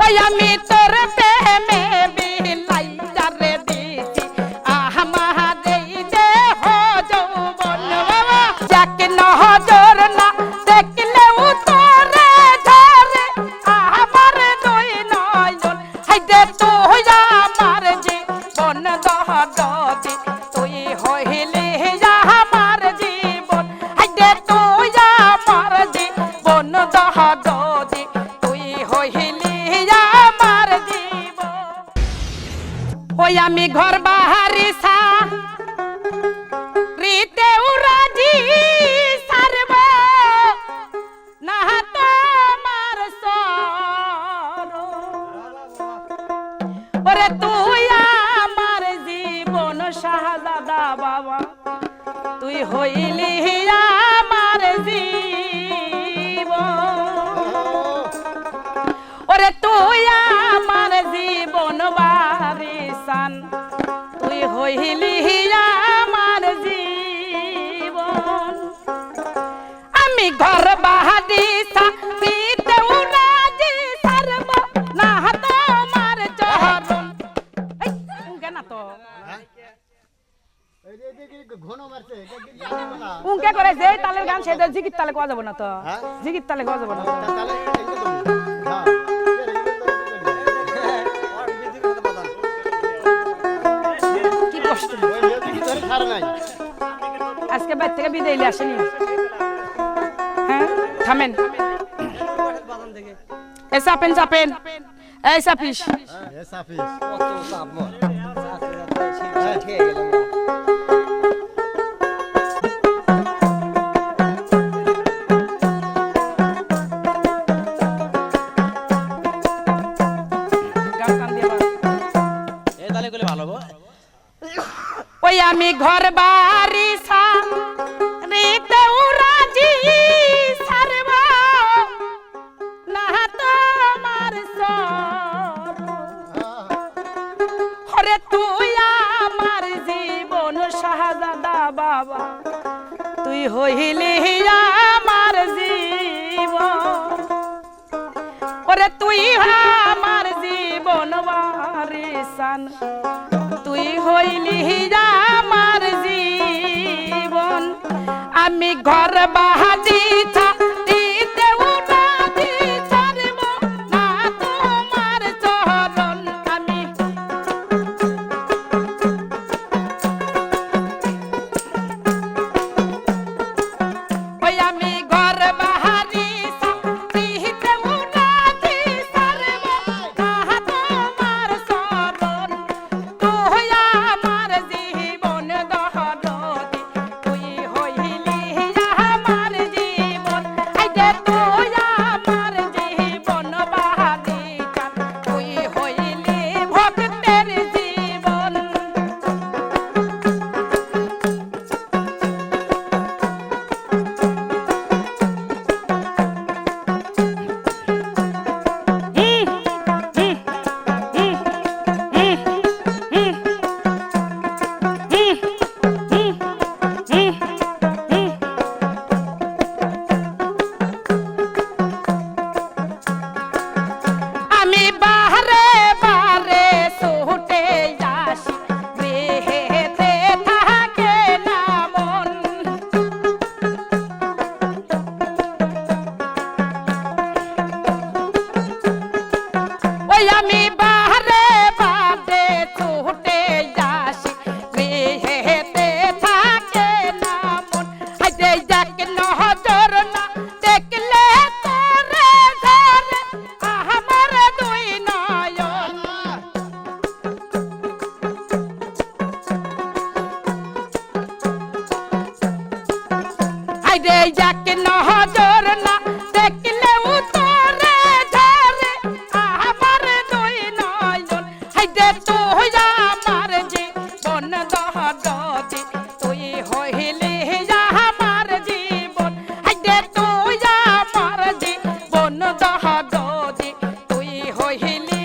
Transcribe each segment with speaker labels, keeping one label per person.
Speaker 1: ওই আমি তোর প্রেমে বিলাই যারে দিছি আমার এই দেহ যৌবন যাকে নজর না দেখলেও তোরে ধরে আমার দুই নয়ন হাইদে তুই আমার জীবন দহদতি তুই হইলে আমার জীবন হাইদে তুই আমার জীবন দহদতি তুই হইলে আমার জীবন ওই আমি ঘর বাহারি সা রিতে উরাজি সারব না তোমার সর ওরে তুই আমার জীবন শাহজাদা বাবা তুই হইলি আমার জীবন ওরে তুই আমার জীবন বারিসান তুই হইলি আমার জীবন আমি ঘর বাহাদি সাথীতে উড়াজি সারব না তোমার চরণ এই উঙ্গে না তো উঙ্গে করে যে তালের গান সেটা জিগির তালে কোয়া যাব না তো জিগির তালে কোয়া যাব না কি কষ্ট আজকে বাইরে থেকে বিদায় নিয়ে আসেনি হ্যাঁ থামেন এ চাপেন চাপেন এই চাপিস ওই আমি ঘর বাড়ি রিতে উরাজি সারব না তোমার সর ওরে তুই আমার জীবন শাহজাদা বাবা তুই হইলি আমার জীবন ওরে তুই আমার জীবন বারিসান তুই হইলি আমার জীবন আমি ঘর বাহাদি দিতে উড়াদি ছাড়ব না তোমার চরণ আমি ওই আমি ঘর বাহাদি দিতে উড়াদি ছাড়ব না তোমার চরণ তুই আমার জীবন দহদতি তুই হইলি আমার জীবন আইতে তুই আমার জীবন বাহাদি চান তুই হইলি ভক্তের জীবন আমি বাহারে বারে ছুটে আসি গৃহেতে থাকে না মন ওই আমি বাহারে বারে ছুটে আসি গৃহেতে থাকে না মন হাইতে যাকে নজর না দেখলে তোরে ধরে আমার দুই নয়ন হাইতে যাকে নজর না দেখলেও তোরে ধরে আমার দুই নয়ন হাইতে তুই আমার জীবন দহদতি তুই হইলি আমার জীবন হাইতে তুই আমার জীবন দহদতি তুই হইলি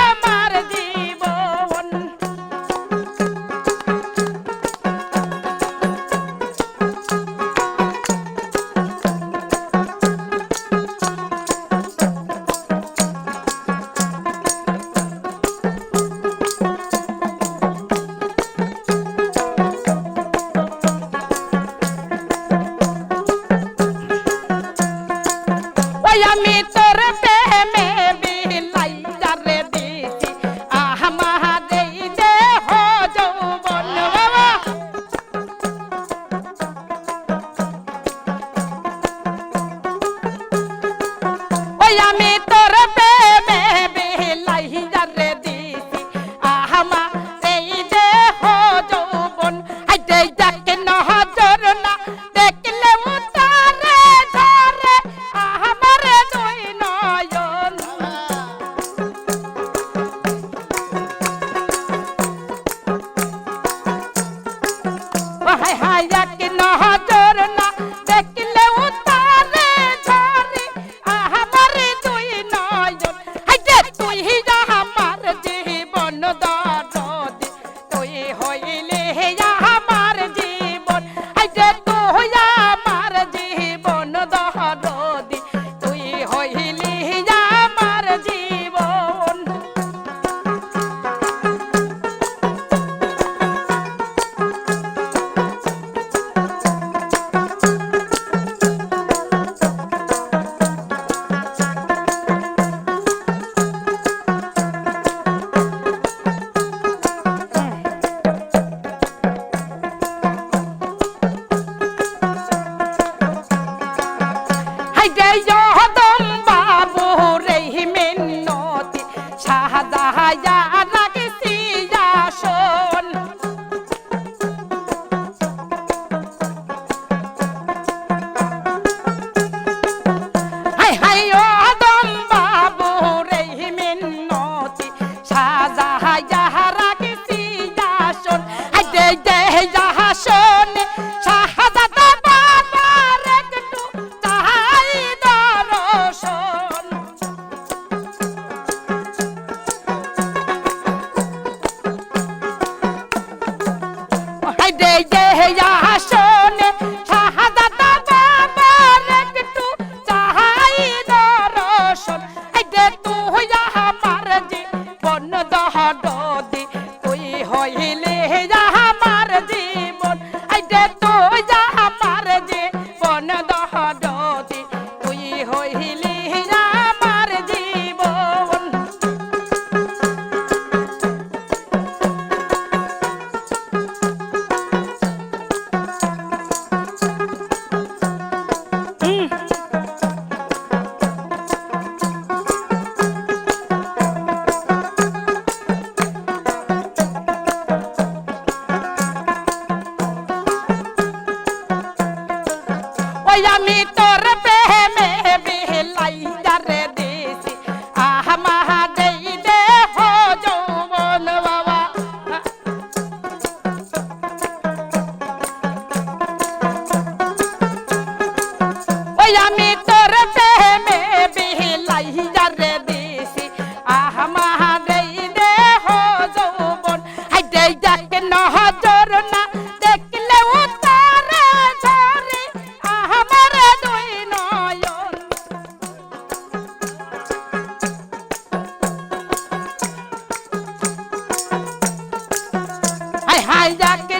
Speaker 1: আমার জীবন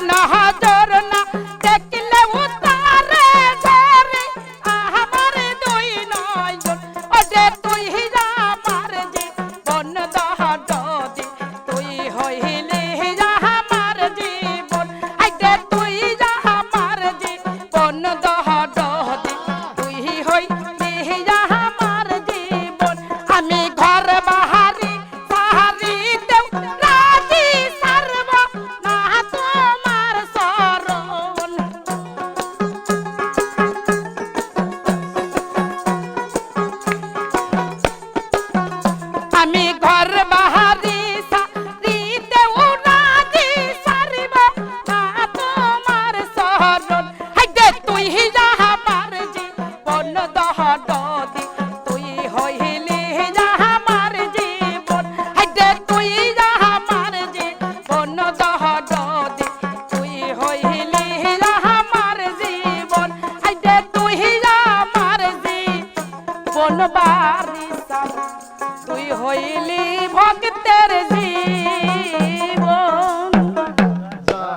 Speaker 1: নজর না দেখলে উতারে ধরে আমার দুই নয়ন ওরে তুই আমার জীবন দহদি তুই হইলি আমার জীবন আইতে তুই আমার জীবন দহদি তুই হইলি আমার জীবন আমি ঘর বাহারি সাহারি দেও রাজি সারব না তোমার শরণ আমি ঘর বাহারি সারি দেও রাজি সারব না তোমার শরণ হাইদে তুই আমার জীবন দহদি তুই হইলি আমার জীবন হাইদে তুই আমার জীবন দহদি তুই হইলি আমার জীবন হাইদে তুই আমার জীবন বারিসা তুই হইলি ভক্তের জীবন